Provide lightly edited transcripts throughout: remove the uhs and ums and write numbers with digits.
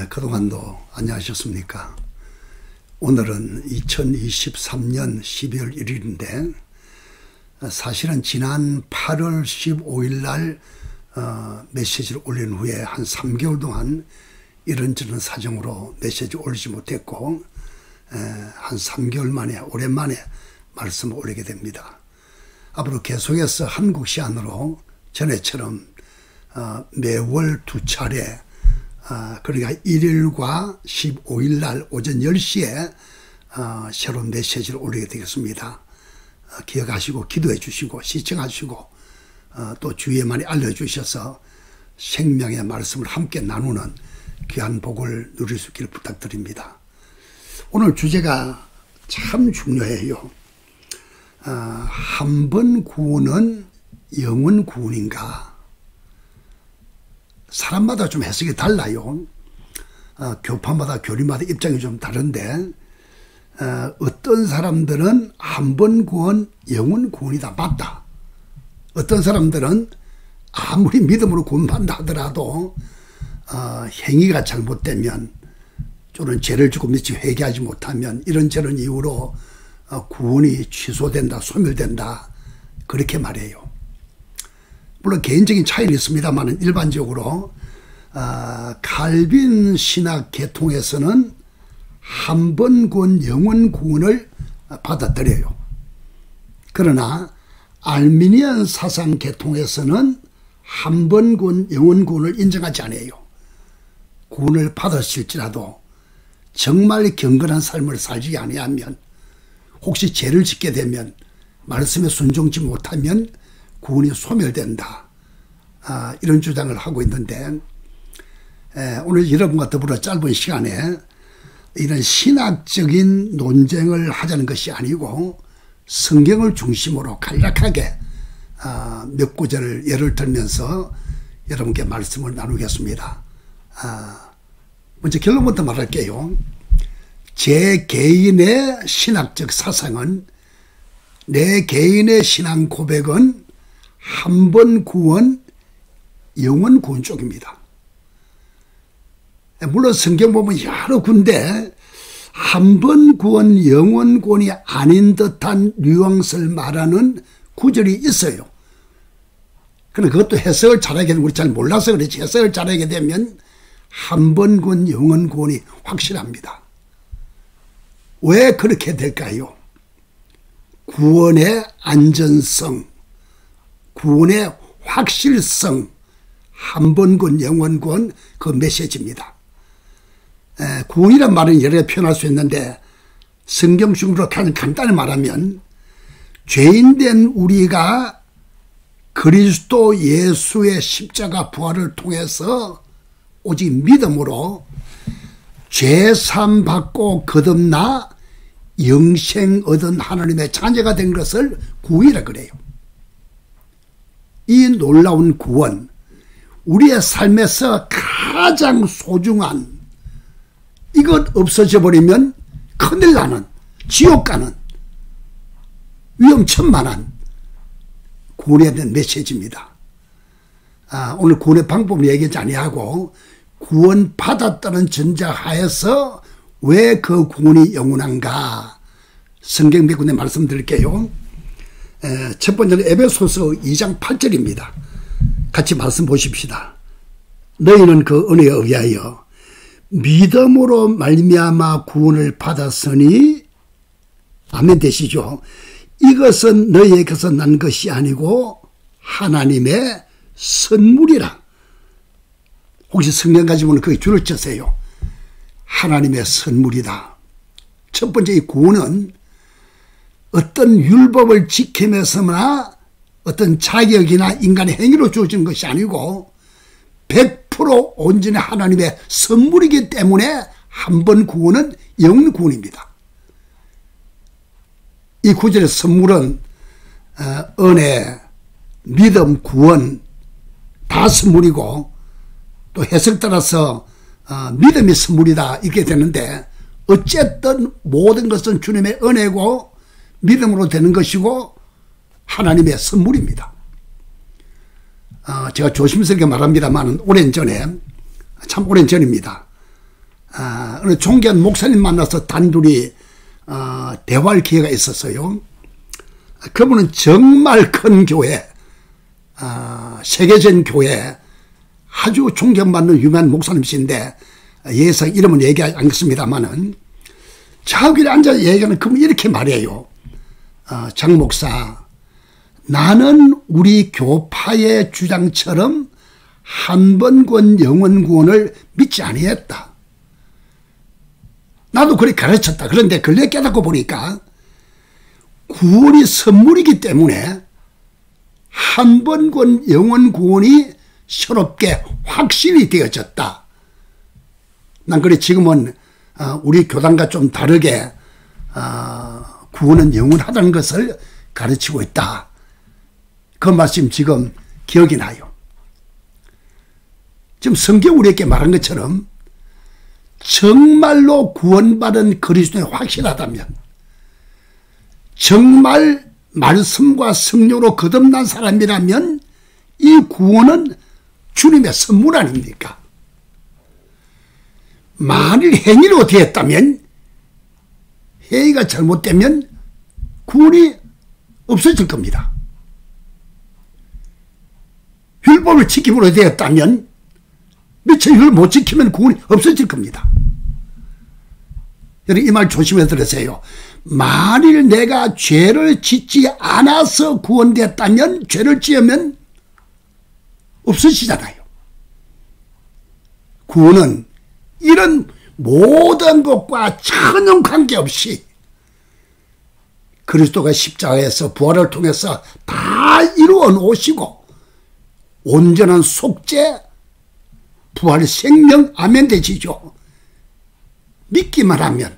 그동안도 안녕하셨습니까? 오늘은 2023년 12월 1일인데 사실은 지난 8월 15일 날 메시지를 올린 후에 한 3개월 동안 이런저런 사정으로 메시지 올리지 못했고 한 3개월 만에 오랜만에 말씀을 올리게 됩니다. 앞으로 계속해서 한국 시간으로 전에처럼 매월 2차례 그러니까 1일과 15일 날 오전 10시에 새로운 메시지를 올리게 되겠습니다. 기억하시고 기도해 주시고 시청하시고 또 주위에 많이 알려주셔서 생명의 말씀을 함께 나누는 귀한 복을 누릴 수 있기를 부탁드립니다. 오늘 주제가 참 중요해요. 한 번 구원은 영원 구원인가? 사람마다 좀 해석이 달라요. 교파마다 교리마다 입장이 좀 다른데 어떤 사람들은 한 번 구원 영원 구원이다 맞다. 어떤 사람들은 아무리 믿음으로 구원받는다 하더라도 행위가 잘못되면 또는 죄를 지고 미치 회개하지 못하면 이런저런 이유로 구원이 취소된다 소멸된다 그렇게 말해요. 물론 개인적인 차이는 있습니다만 일반적으로 칼빈 신학 계통에서는 한 번 구원 영원 구원을 받아들여요. 그러나 알미니안 사상 계통에서는 한 번 구원 영원 구원을 인정하지 않아요. 구원을 받았을지라도 정말 경건한 삶을 살지 아니하면 혹시 죄를 짓게 되면 말씀에 순종치 못하면 구원이 소멸된다. 이런 주장을 하고 있는데 오늘 여러분과 더불어 짧은 시간에 이런 신학적인 논쟁을 하자는 것이 아니고 성경을 중심으로 간략하게 몇 구절을 예를 들면서 여러분께 말씀을 나누겠습니다. 먼저 결론부터 말할게요. 제 개인의 신학적 사상은 내 개인의 신앙 고백은 한 번 구원, 영원 구원 쪽입니다. 물론 성경 보면 여러 군데 한 번 구원, 영원 구원이 아닌 듯한 뉘앙스를 말하는 구절이 있어요. 그런데 그것도 해석을 잘하게 되면 우리 잘 몰라서 그렇지 해석을 잘하게 되면 한 번 구원, 영원 구원이 확실합니다. 왜 그렇게 될까요? 구원의 안전성, 구원의 확실성, 한 번 구원, 영원 구원 그 메시지입니다. 구원이란 말은 여러 가지 표현할 수 있는데 성경식으로 간단히 말하면 죄인된 우리가 그리스도 예수의 십자가 부활을 통해서 오직 믿음으로 죄사함 받고 거듭나 영생 얻은 하나님의 자녀가 된 것을 구원이라 그래요. 이 놀라운 구원, 우리의 삶에서 가장 소중한 이것 없어져 버리면 큰일 나는 지옥 가는 위험천만한 구원에 대한 메시지입니다. 오늘 구원의 방법을 얘기하지 아니하고 구원 받았다는 전제하에서 왜 그 구원이 영원한가 성경 몇 군데 말씀드릴게요. 첫 번째는 에베소서 2장 8절입니다. 같이 말씀 보십시다. 너희는 그 은혜에 의하여 믿음으로 말미암아 구원을 받았으니 아멘 되시죠. 이것은 너희에게서 난 것이 아니고 하나님의 선물이라. 혹시 성경 가지고는 거기 줄을 쳐세요. 하나님의 선물이다. 첫 번째 이 구원은 어떤 율법을 지키면서나 어떤 자격이나 인간의 행위로 주어진 것이 아니고 100% 온전히 하나님의 선물이기 때문에 한 번 구원은 영원 구원입니다. 이 구절의 선물은 은혜, 믿음, 구원 다 선물이고 또 해석 따라서 믿음이 선물이다 이렇게 되는데 어쨌든 모든 것은 주님의 은혜고 믿음으로 되는 것이고 하나님의 선물입니다. 제가 조심스럽게 말합니다만 오랜 전에 참 오랜 전입니다. 어느 존귀한 목사님 만나서 단둘이 대화할 기회가 있었어요. 그분은 정말 큰 교회, 세계적인 교회 아주 존경받는 유명한 목사님이신데 예상 이름은 얘기하지 않겠습니다만은 저기에 앉아 얘기하는 그분이 이렇게 말해요. 장 목사, 나는 우리 교파의 주장처럼 한 번 구원 영원 구원을 믿지 아니했다. 나도 그렇게 가르쳤다. 그런데 근래 깨닫고 보니까 구원이 선물이기 때문에 한 번 구원 영원 구원이 새롭게 확신이 되어졌다. 난 그래 지금은 우리 교단과 좀 다르게 구원은 영원하다는 것을 가르치고 있다. 그 말씀 지금 기억이 나요. 지금 성경 우리에게 말한 것처럼 정말로 구원받은 그리스도에 확실하다면, 정말 말씀과 성령으로 거듭난 사람이라면 이 구원은 주님의 선물 아닙니까? 만일 행위를 어떻게 했다면, 행위가 잘못되면 구원이 없어질 겁니다. 율법을 지킴으로 어떻게 했다면, 미처 이걸 못 지키면 구원이 없어질 겁니다. 여러분 이 말 조심해 들으세요. 만일 내가 죄를 짓지 않아서 구원됐다면 죄를 지으면 없어지잖아요. 구원은 이런 모든 것과 전혀 관계없이 그리스도가 십자가에서 부활을 통해서 다 이루어 놓으시고 온전한 속죄, 부활, 생명, 아멘 되시죠. 믿기만 하면,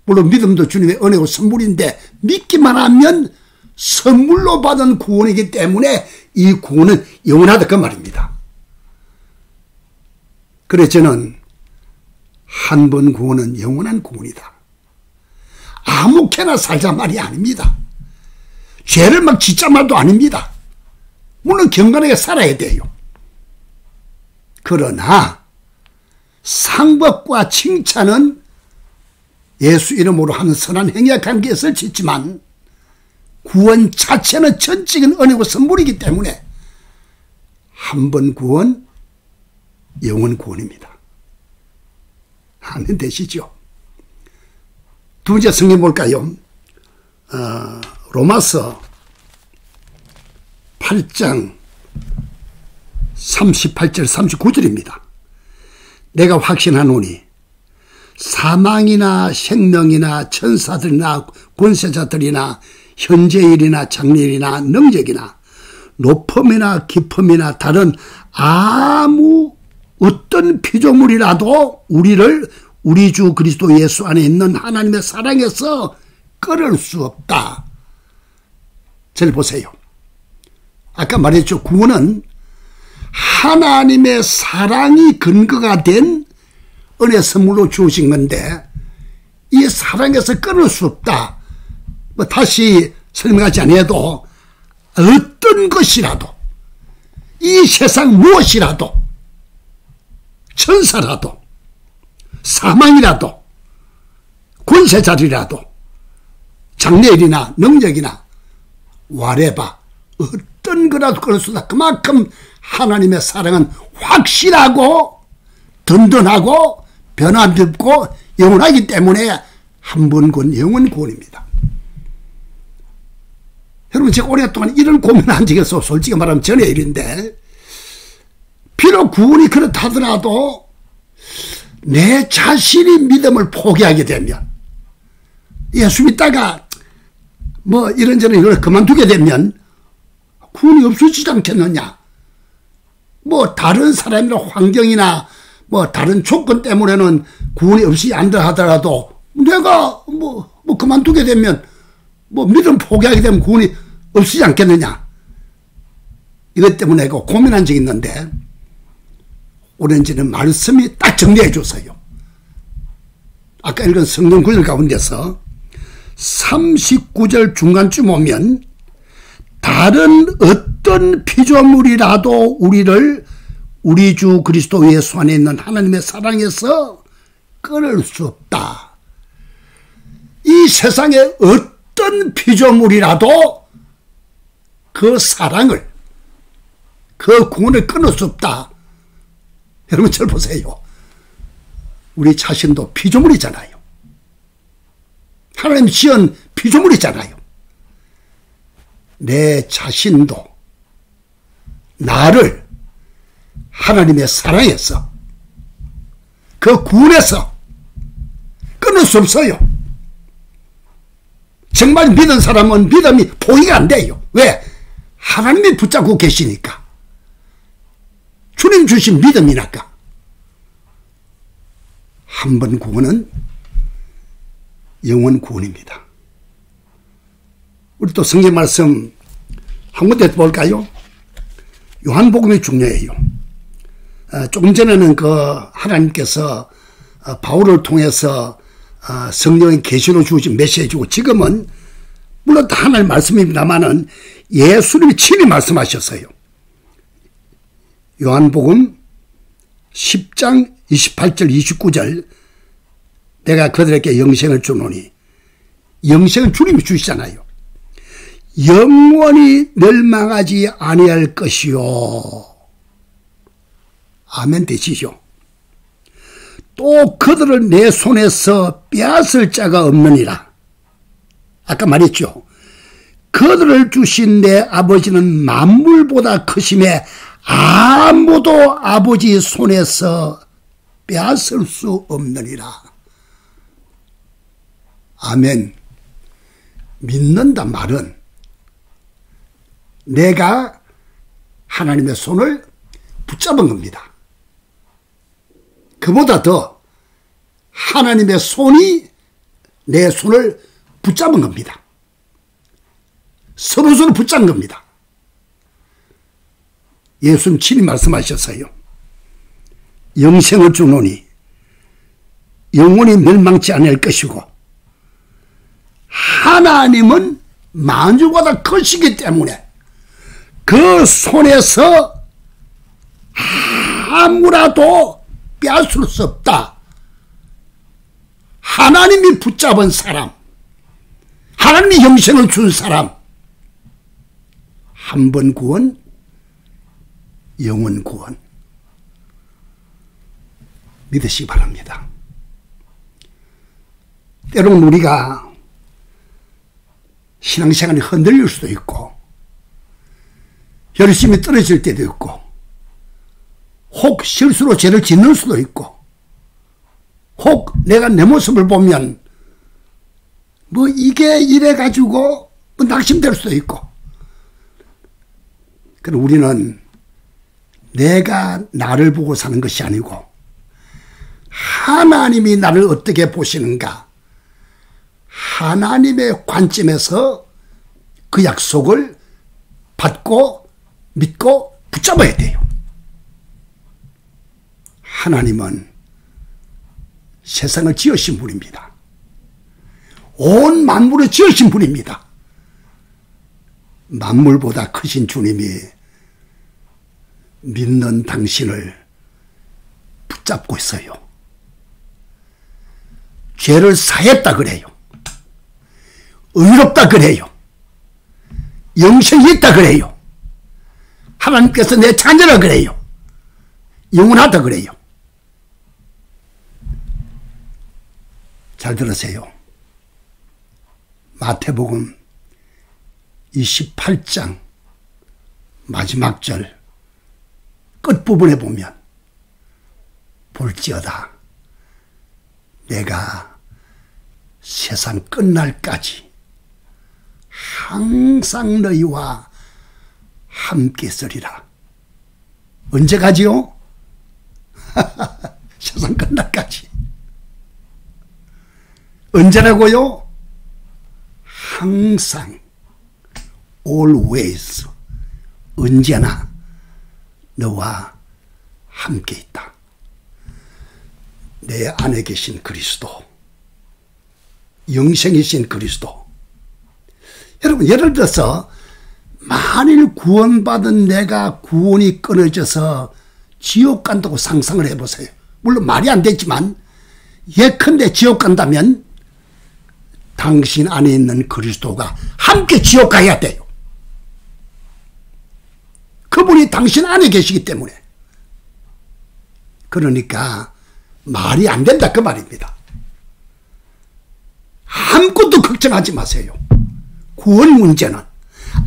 물론 믿음도 주님의 은혜고 선물인데 믿기만 하면 선물로 받은 구원이기 때문에 이 구원은 영원하다 그 말입니다. 그래서 저는 한 번 구원은 영원한 구원이다. 아무렇게나 살자 말이 아닙니다. 죄를 막 짓자 말도 아닙니다. 물론 경건하게 살아야 돼요. 그러나 상법과 칭찬은 예수 이름으로 하는 선한 행위와 관계에서 짓지만 구원 자체는 전적인 은혜고 선물이기 때문에 한 번 구원, 영원 구원입니다. 아멘 되시죠? 두 번째 성경 볼까요? 로마서 8장 38절 39절입니다. 내가 확신하노니 사망이나 생명이나 천사들이나 권세자들이나 현재일이나 장래일이나 능력이나 높음이나 깊음이나 다른 아무 어떤 피조물이라도 우리를 우리 주 그리스도 예수 안에 있는 하나님의 사랑에서 끊을 수 없다. 잘 보세요. 아까 말했죠. 구원은 하나님의 사랑이 근거가 된 은혜 선물로 주어진 건데 이 사랑에서 끊을 수 없다. 뭐 다시 설명하지 않아도 어떤 것이라도 이 세상 무엇이라도 천사라도 사망이라도 권세자리라도 장래일이나 능력이나 whatever 어떤 거라도 끊을 수 없다. 그만큼 하나님의 사랑은 확실하고 든든하고 변함없고 영원하기 때문에 한 번 구원 영원 구원입니다. 여러분 제가 오랫동안 이런 고민을 한 적이 없어. 솔직히 말하면 전의 일인데 비록 구원이 그렇다더라도 내 자신이 믿음을 포기하게 되면 예수 믿다가 뭐 이런저런 이걸 그만두게 되면 구원이 없어지지 않겠느냐. 뭐 다른 사람이나 환경이나 뭐 다른 조건 때문에는 구원이 없이 안다 하더라도 내가 뭐 그만두게 되면 뭐 믿음 포기하게 되면 구원이 없지 않겠느냐. 이것 때문에 내가 고민한 적이 있는데 오렌지는 말씀이 딱 정리해 줬어요. 아까 읽은 성경 구절 가운데서 39절 중간쯤 오면 다른 어떤 피조물이라도 우리를 우리 주 그리스도 예수 안에 있는 하나님의 사랑에서 끊을 수 없다. 이 세상에 어떤 피조물이라도 그 사랑을, 그 구원을 끊을 수 없다. 여러분 잘 보세요. 우리 자신도 피조물이잖아요. 하나님 지은 피조물이잖아요. 내 자신도 나를 하나님의 사랑에서, 그 구원에서 끊을 수 없어요. 정말 믿은 사람은 믿음이 포기가 안 돼요. 왜? 하나님이 붙잡고 계시니까. 주님 주신 믿음이니까. 한 번 구원은 영원 구원입니다. 우리 또 성경 말씀 한 군데 볼까요? 요한복음이 중요해요. 조금 전에는 하나님께서 바울을 통해서 성령의 계시로 주신 메시지고, 지금은 물론 다 하나님 말씀입니다만은 예수님이 친히 말씀하셨어요. 요한복음 10장 28절 29절, 내가 그들에게 영생을 주노니, 영생은 주님이 주시잖아요. 영원히 멸망하지 아니할 것이요. 아멘 되시죠? 또 그들을 내 손에서 빼앗을 자가 없느니라. 아까 말했죠. 그들을 주신 내 아버지는 만물보다 크심에 아무도 아버지 손에서 빼앗을 수 없느니라. 아멘. 믿는다 말은 내가 하나님의 손을 붙잡은 겁니다. 그보다 더 하나님의 손이 내 손을 붙잡은 겁니다. 서로서로 붙잡은 겁니다. 예수님 친히 말씀하셨어요. 영생을 주노니 영원히 멸망치 않을 것이고, 하나님은 만주보다 크시기 때문에 그 손에서 아무라도 빼앗을 수 없다. 하나님이 붙잡은 사람, 하나님이 영생을 준 사람, 한 번 구원, 영원 구원. 믿으시기 바랍니다. 때로는 우리가 신앙생활이 흔들릴 수도 있고, 열심히 떨어질 때도 있고, 혹 실수로 죄를 짓는 수도 있고, 혹 내가 내 모습을 보면 이게 이래가지고 낙심될 수도 있고. 그럼 우리는 내가 나를 보고 사는 것이 아니고 하나님이 나를 어떻게 보시는가, 하나님의 관점에서 그 약속을 받고 믿고 붙잡아야 돼요. 하나님은 세상을 지으신 분입니다. 온 만물을 지으신 분입니다. 만물보다 크신 주님이 믿는 당신을 붙잡고 있어요. 죄를 사했다 그래요. 의롭다 그래요. 영생이 있다 그래요. 하나님께서 내 자녀라 그래요. 영원하다 그래요. 잘 들으세요. 마태복음 28장 마지막 절 끝부분에 보면, 볼지어다 내가 세상 끝날까지 항상 너희와 함께 있으리라. 언제까지요? 세상 끝날까지. 언제라고요? 항상, always, 언제나 너와 함께 있다. 내 안에 계신 그리스도, 영생이신 그리스도. 여러분, 예를 들어서 만일 구원받은 내가 구원이 끊어져서 지옥 간다고 상상을 해보세요. 물론 말이 안 되지만 예컨대 지옥 간다면 당신 안에 있는 그리스도가 함께 지옥 가야 돼요. 그분이 당신 안에 계시기 때문에. 그러니까 말이 안 된다 그 말입니다. 아무것도 걱정하지 마세요. 구원 문제는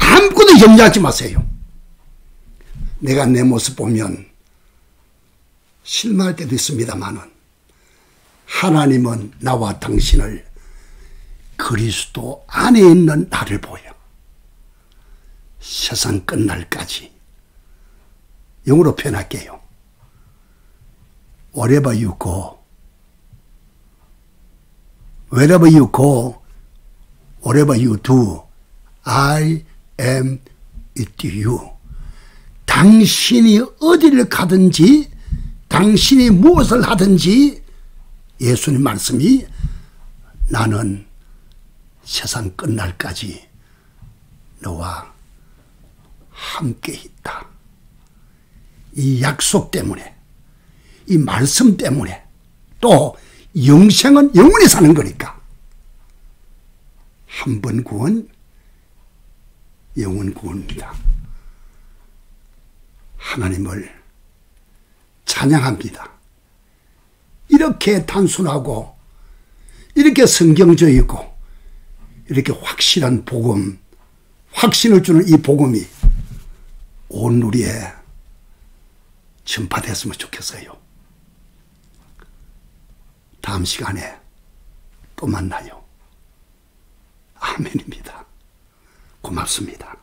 아무것도 염려하지 마세요. 내가 내 모습 보면 실망할 때도 있습니다만은 하나님은 나와 당신을 그리스도 안에 있는 나를 보여 세상 끝날까지 영어로 표현할게요. Wherever you go, wherever you go, whatever you do, I am with you. 당신이 어디를 가든지 당신이 무엇을 하든지 예수님 말씀이 나는 세상 끝날까지 너와 함께 있다. 이 약속 때문에 이 말씀 때문에 또 영생은 영원히 사는 거니까 한 번 구원 영원 구원입니다. 하나님을 찬양합니다. 이렇게 단순하고 이렇게 성경적이고 이렇게 확실한 복음, 확신을 주는 이 복음이 온 우리에 전파됐으면 좋겠어요. 다음 시간에 또 만나요. 아멘입니다. 고맙습니다.